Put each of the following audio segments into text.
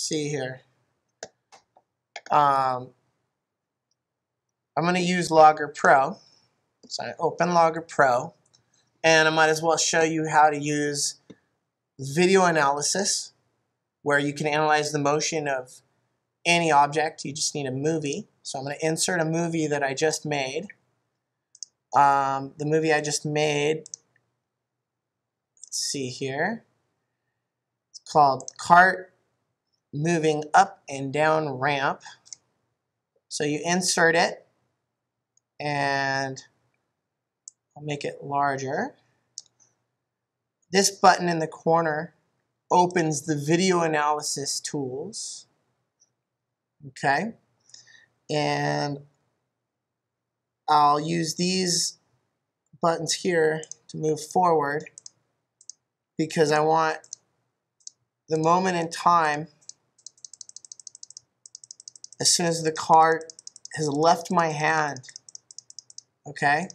see here. I'm going to use Logger Pro. So I open Logger Pro, and I might as well show you how to use video analysis, where you can analyze the motion of any object. You just need a movie. So I'm going to insert a movie that I just made. The movie I just made, let's see here, it's called Cart Moving Up and Down Ramp. So you insert it, and I'll make it larger. This button in the corner opens the video analysis tools. Okay, and I'll use these buttons here to move forward because I want the moment in time as soon as the cart has left my hand. Okay,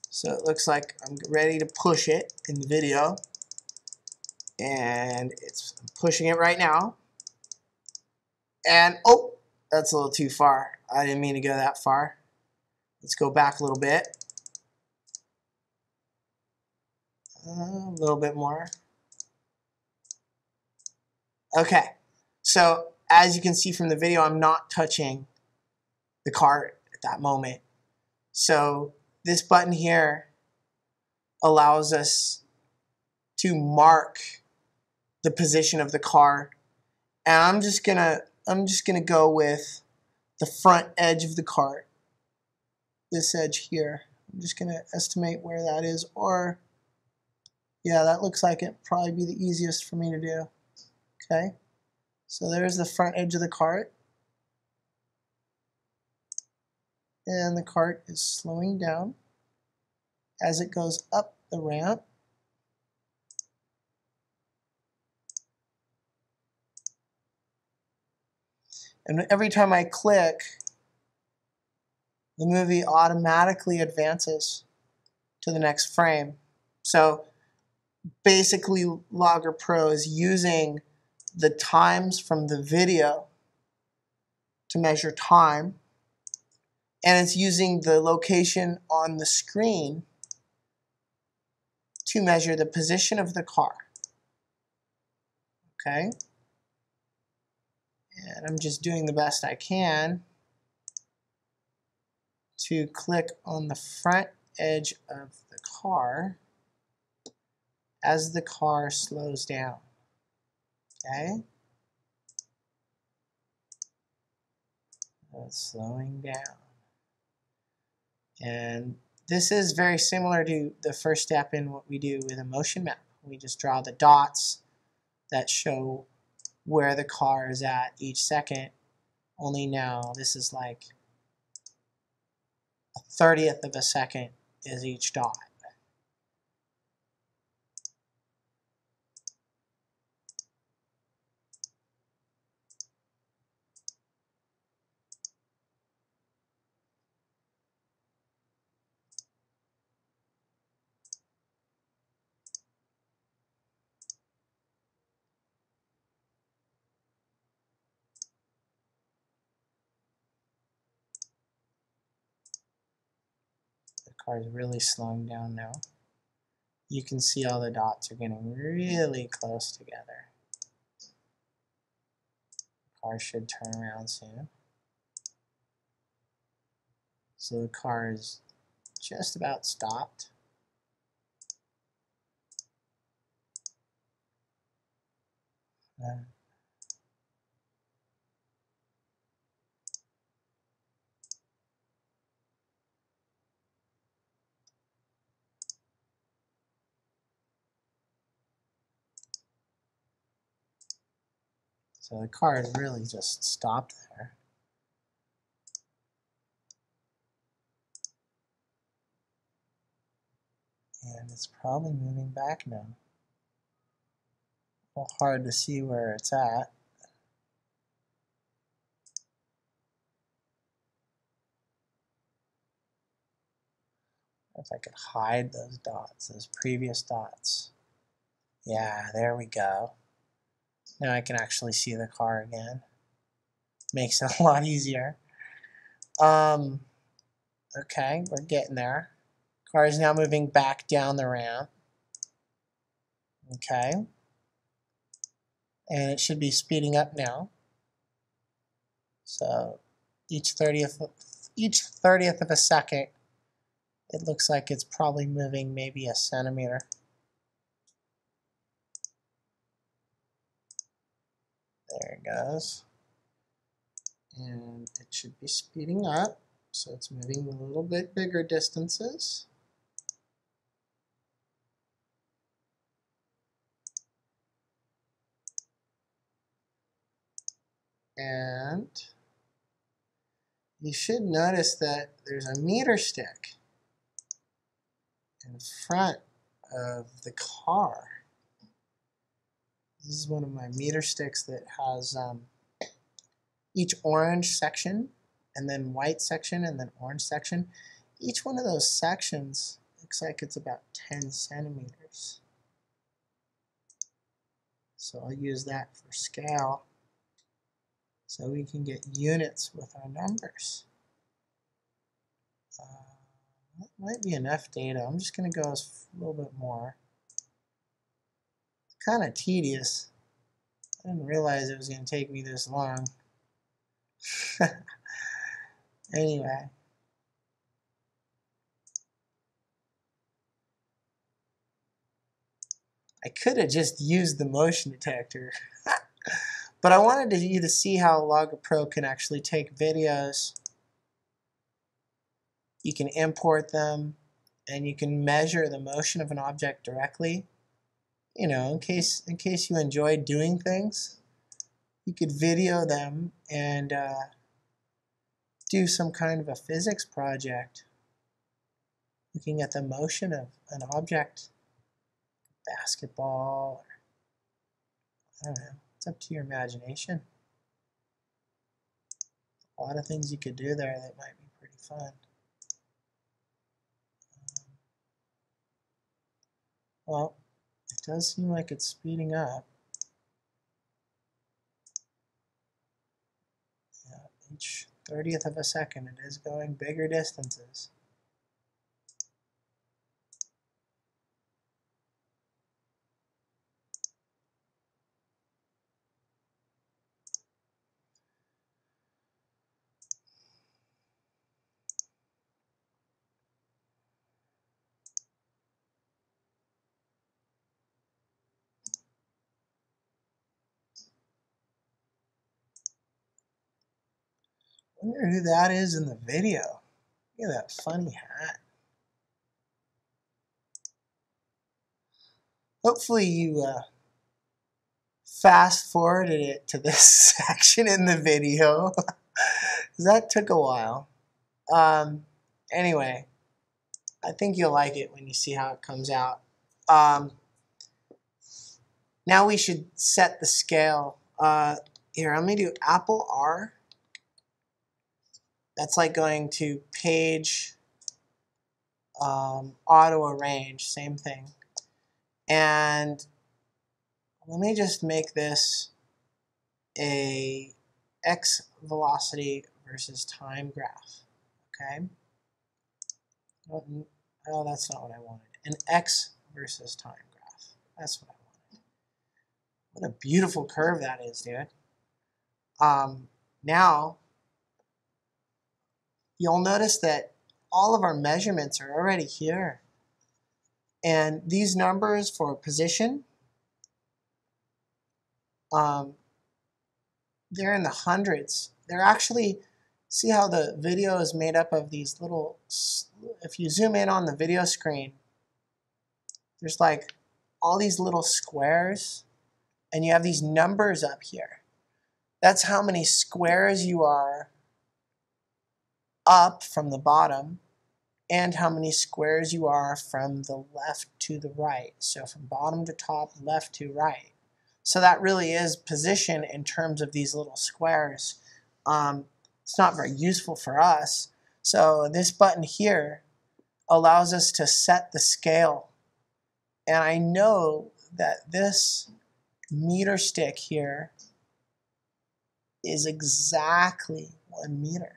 so it looks like I'm ready to push it in the video, and I'm pushing it right now. And oh, that's a little too far. I didn't mean to go that far. Let's go back a little bit. A little bit more. Okay, so as you can see from the video, I'm not touching the cart at that moment. So this button here allows us to mark the position of the car, and I'm just gonna go with the front edge of the cart, this edge here. I'm just gonna estimate where that is, or yeah, that looks like it probably be the easiest for me to do. Okay, so there's the front edge of the cart, and the cart is slowing down as it goes up the ramp. And every time I click, the movie automatically advances to the next frame. So basically, Logger Pro is using the times from the video to measure time, and it's using the location on the screen to measure the position of the car. Okay? And I'm just doing the best I can to click on the front edge of the car as the car slows down. Okay? It's slowing down. And this is very similar to the first step in what we do with a motion map. We just draw the dots that show where the car is at each second, only now this is like 1/30th of a second is each dot. The car is really slowing down now. You can see all the dots are getting really close together. The car should turn around soon. So the car is just about stopped. So the car is really just stopped there. And it's probably moving back now. A little hard to see where it's at. If I could hide those dots, those previous dots. Yeah, there we go. Now I can actually see the car again. Makes it a lot easier. Okay, we're getting there. Car is now moving back down the ramp. Okay. And it should be speeding up now. So each 30th of a second, it looks like it's probably moving maybe a centimeter. There it goes. And it should be speeding up. So it's moving a little bit bigger distances. And you should notice that there's a meter stick in front of the car. This is one of my meter sticks that has each orange section, and then white section, and then orange section. Each one of those sections looks like it's about 10 centimeters. So I'll use that for scale so we can get units with our numbers. That might be enough data. I'm just going to go a little bit more. It's kind of tedious. I didn't realize it was going to take me this long. Anyway. I could have just used the motion detector. But I wanted you to see how Logger Pro can actually take videos. You can import them, and you can measure the motion of an object directly. You know, in case you enjoy doing things, you could video them and do some kind of a physics project, looking at the motion of an object, basketball, or I don't know. It's up to your imagination. A lot of things you could do there that might be pretty fun. Well, it does seem like it's speeding up. Yeah, each 30th of a second it is going bigger distances. I wonder who that is in the video. Look at that funny hat. Hopefully you fast forwarded it to this section in the video. That took a while. Anyway, I think you'll like it when you see how it comes out. Now we should set the scale. Here, let me do Apple R. That's like going to page, auto arrange, same thing. And let me just make this a x velocity versus time graph. Okay? Oh, that's not what I wanted. An x versus time graph. That's what I wanted. What a beautiful curve that is, dude. Now, you'll notice that all of our measurements are already here. And these numbers for position, they're in the hundreds. They're actually, see how the video is made up of these little, if you zoom in on the video screen, there's like all these little squares, and you have these numbers up here. That's how many squares you are up from the bottom, and how many squares you are from the left to the right. So from bottom to top, left to right. So that really is position in terms of these little squares. It's not very useful for us. So this button here allows us to set the scale. And I know that this meter stick here is exactly 1 meter.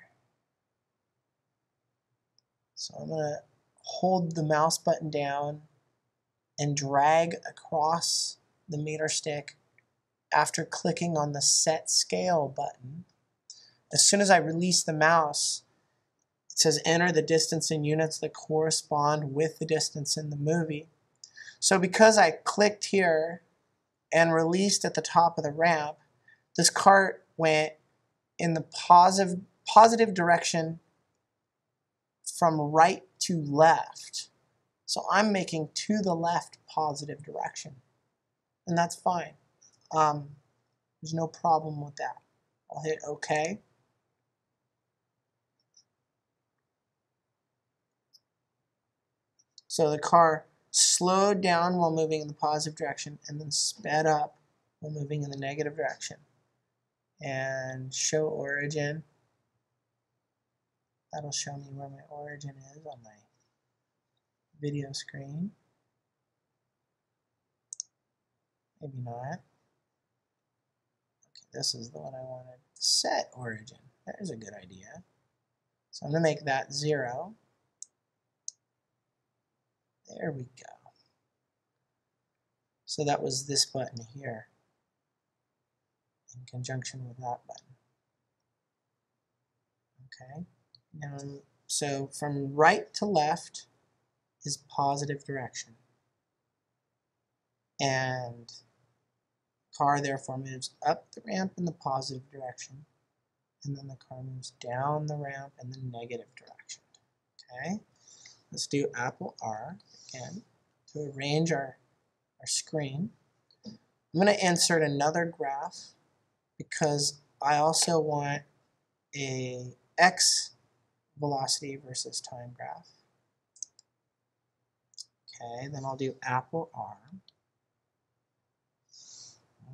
So I'm going to hold the mouse button down and drag across the meter stick after clicking on the Set Scale button. As soon as I release the mouse, it says enter the distance in units that correspond with the distance in the movie. So because I clicked here and released at the top of the ramp, this cart went in the positive direction from right to left. So I'm making to the left positive direction. And that's fine. There's no problem with that. I'll hit OK. So the car slowed down while moving in the positive direction and then sped up while moving in the negative direction. And show origin. That'll show me where my origin is on my video screen. Maybe not. Okay, this is the one I wanted. Set origin. There's a good idea. So I'm going to make that 0. There we go. So that was this button here in conjunction with that button. Okay. Now, so from right to left is positive direction. And the car therefore moves up the ramp in the positive direction. And then the car moves down the ramp in the negative direction. Okay. Let's do Apple R again to arrange our screen. I'm going to insert another graph because I also want a x velocity versus time graph. Okay, then I'll do Apple R.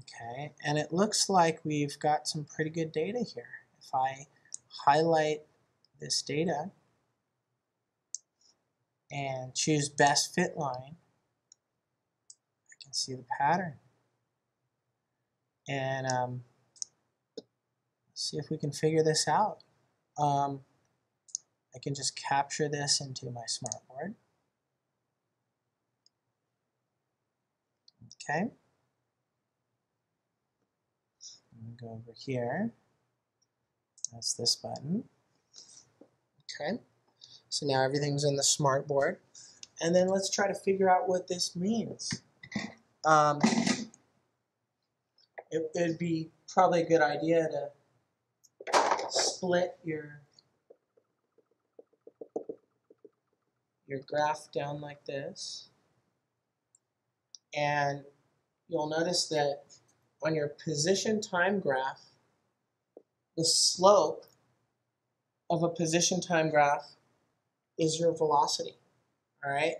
Okay, and it looks like we've got some pretty good data here. If I highlight this data and choose best fit line, I can see the pattern. And let's see if we can figure this out. I can just capture this into my smartboard. Okay. I'm going to go over here. That's this button. Okay. So now everything's in the smartboard. And then let's try to figure out what this means. It'd be probably a good idea to split your graph down like this. And you'll notice that on your position time graph, the slope of a position time graph is your velocity. All right?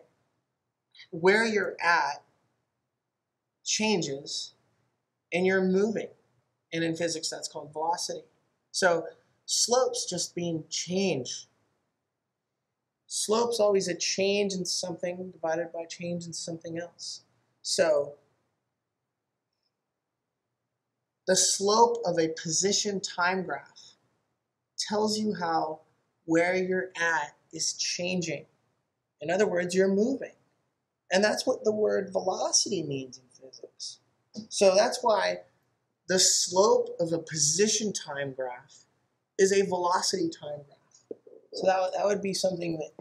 Where you're at changes and you're moving. And in physics, that's called velocity. So slopes just mean change. Slope's always a change in something divided by change in something else. So the slope of a position time graph tells you how where you're at is changing. In other words, you're moving. And that's what the word velocity means in physics. So that's why the slope of a position time graph is a velocity time graph. So that would be something that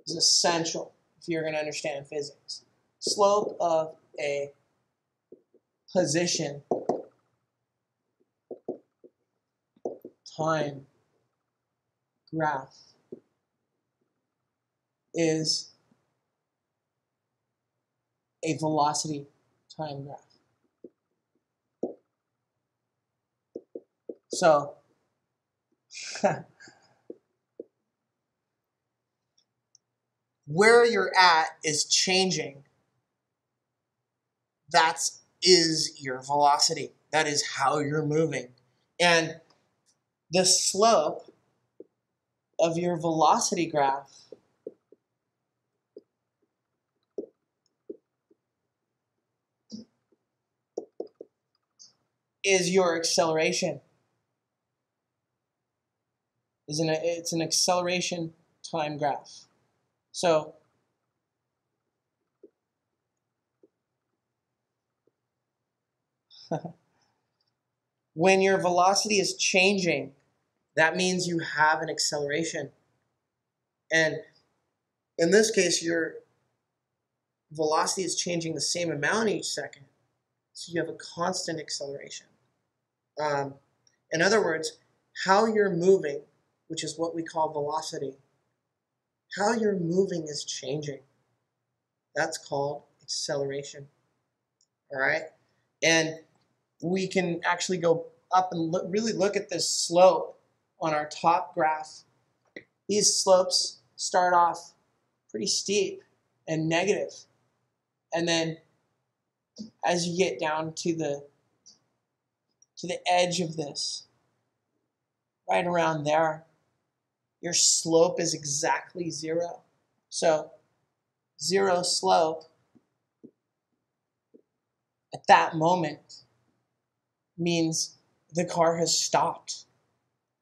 is essential if you're going to understand physics. Slope of a position time graph is a velocity time graph. So where you're at is changing. That is your velocity. That is how you're moving. And the slope of your velocity graph is your acceleration. It's an acceleration time graph. So when your velocity is changing, that means you have an acceleration. And in this case, your velocity is changing the same amount each second. So you have a constant acceleration. In other words, how you're moving, which is what we call velocity, how you're moving is changing. That's called acceleration. All right? And we can actually go up and really look at this slope on our top graph. These slopes start off pretty steep and negative. And then as you get down to the edge of this, right around there, your slope is exactly 0. So 0 slope at that moment means the car has stopped.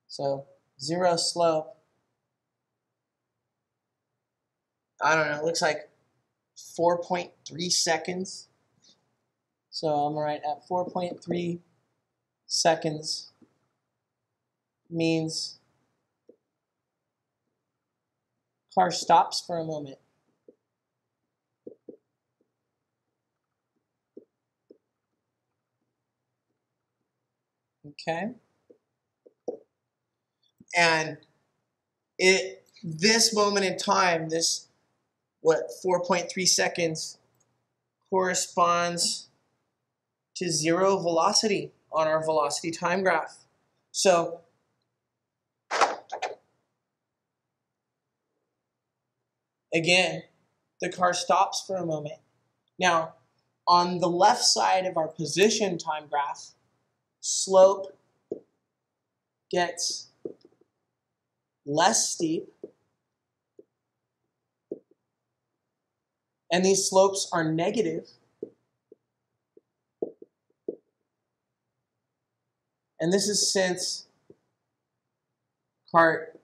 So 0 slope, I don't know, it looks like 4.3 seconds. So I'm right at 4.3 seconds means car stops for a moment. Okay? And this moment in time, this 4.3 seconds corresponds to 0 velocity on our velocity time graph. So again, the car stops for a moment. Now, on the left side of our position time graph, slope gets less steep, and these slopes are negative. And this is since cart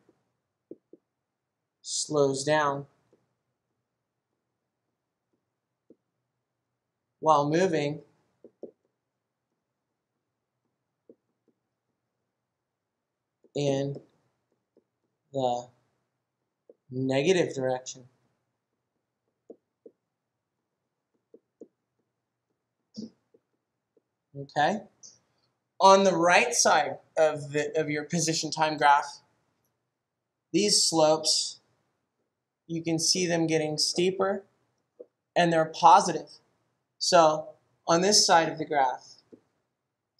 slows down while moving in the negative direction. Okay? On the right side of your position time graph, these slopes, you can see them getting steeper, and they're positive. So on this side of the graph,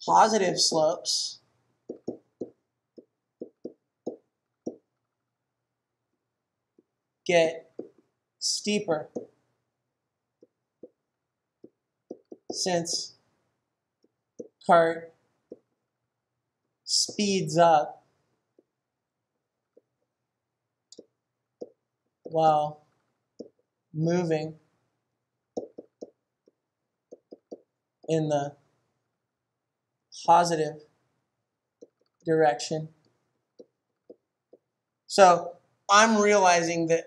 positive slopes get steeper since cart speeds up while moving in the positive direction. So I'm realizing that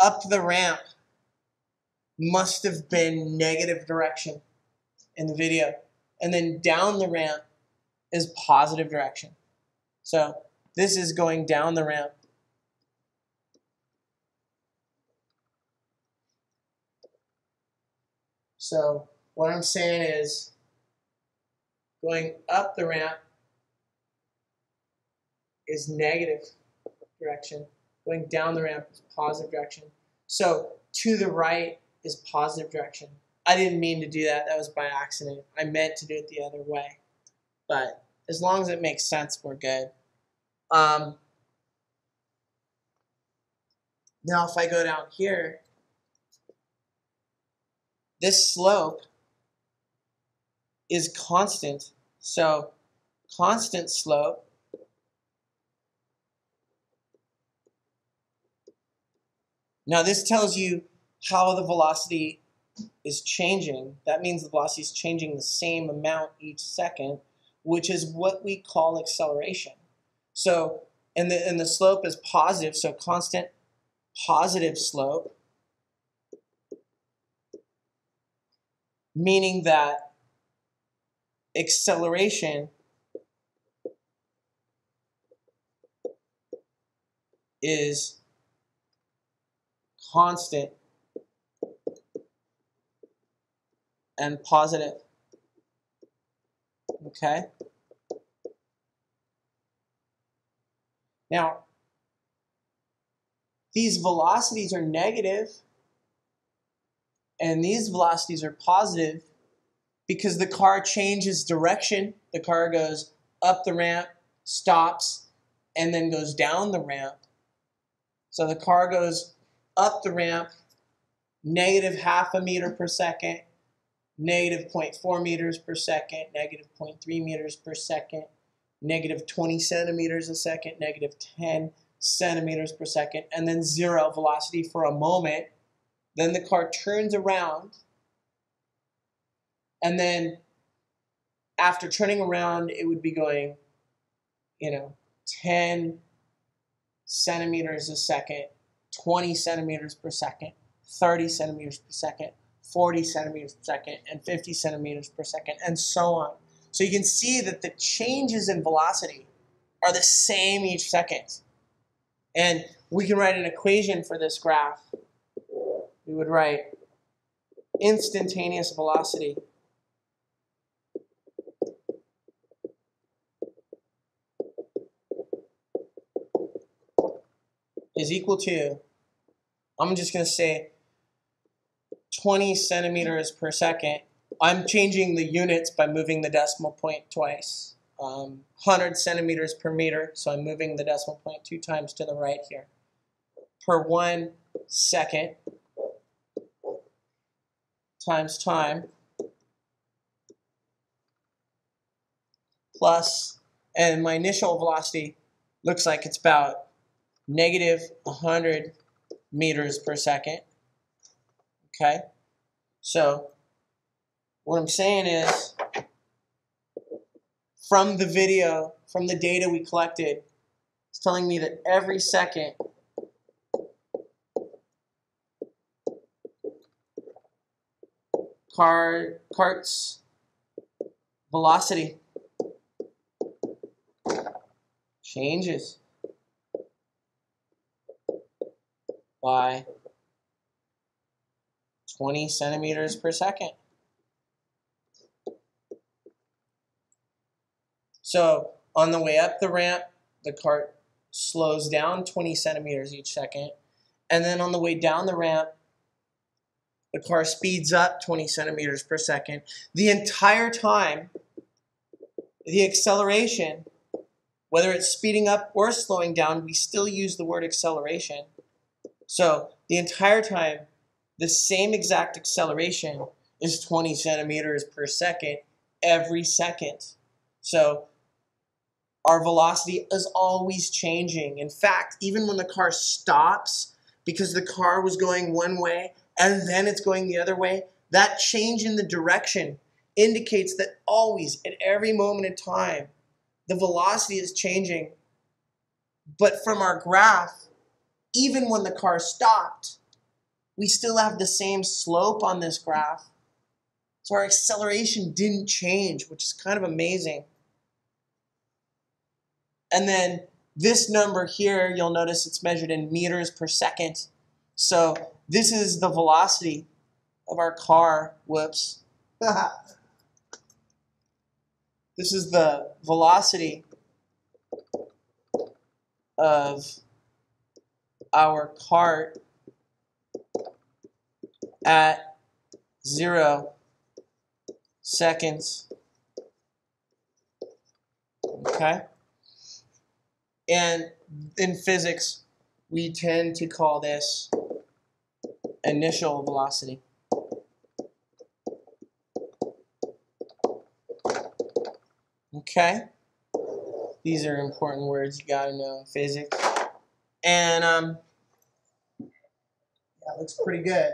up the ramp must have been negative direction in the video, and then down the ramp is positive direction. So this is going down the ramp. So what I'm saying is going up the ramp is negative direction. Going down the ramp is positive direction. So to the right is positive direction. I didn't mean to do that. That was by accident. I meant to do it the other way. But as long as it makes sense, we're good. Now if I go down here, this slope is constant. So constant slope now this tells you how the velocity is changing, that means the velocity is changing the same amount each second, which is what we call acceleration. So, and the slope is positive, so constant positive slope, meaning that acceleration is constant and positive. Okay? Now, these velocities are negative and these velocities are positive because the car changes direction. The car goes up the ramp, stops, and then goes down the ramp. So the car goes up the ramp, negative half a meter per second, negative 0.4 meters per second, negative 0.3 meters per second, negative 20 centimeters a second, negative 10 centimeters per second, and then zero velocity for a moment. Then the car turns around, and then after turning around, it would be going, 10 centimeters a second, 20 centimeters per second, 30 centimeters per second, 40 centimeters per second, and 50 centimeters per second, and so on. So you can see that the changes in velocity are the same each second. And we can write an equation for this graph. We would write instantaneous velocity is equal to, I'm just going to say 20 centimeters per second. I'm changing the units by moving the decimal point twice. 100 centimeters per meter, so I'm moving the decimal point 2 times to the right here. Per 1 second times time plus, and my initial velocity looks like it's about negative 100 meters per second. Okay? So what I'm saying is, from the video, from the data we collected, it's telling me that every second cart's velocity changes by 20 centimeters per second. So on the way up the ramp, the cart slows down 20 centimeters each second. And then on the way down the ramp, the car speeds up 20 centimeters per second. The entire time, the acceleration, whether it's speeding up or slowing down, we still use the word acceleration. So the entire time, the same exact acceleration is 20 centimeters per second every second. So our velocity is always changing. In fact, even when the car stops, because the car was going one way and then it's going the other way, that change in the direction indicates that always, at every moment in time, the velocity is changing. But from our graph, even when the car stopped, we still have the same slope on this graph. So our acceleration didn't change, which is kind of amazing. And then this number here, you'll notice it's measured in meters per second. So this is the velocity of our car. Whoops. This is the velocity of our cart at 0 seconds. Okay? And in physics, we tend to call this initial velocity. Okay? These are important words you gotta know in physics. And yeah, looks pretty good.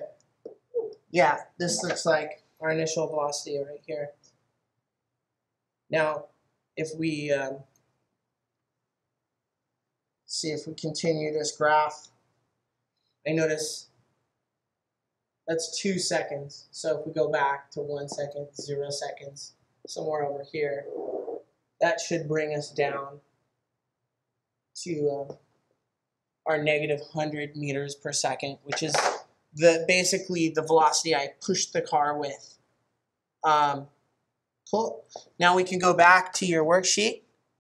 yeah, this looks like our initial velocity right here. Now, if we see if we continue this graph, I notice that's 2 seconds. So if we go back to 1 second, 0 seconds, somewhere over here, that should bring us down to our negative 100 meters per second, which is basically the velocity I pushed the car with. Cool. Now we can go back to your worksheet.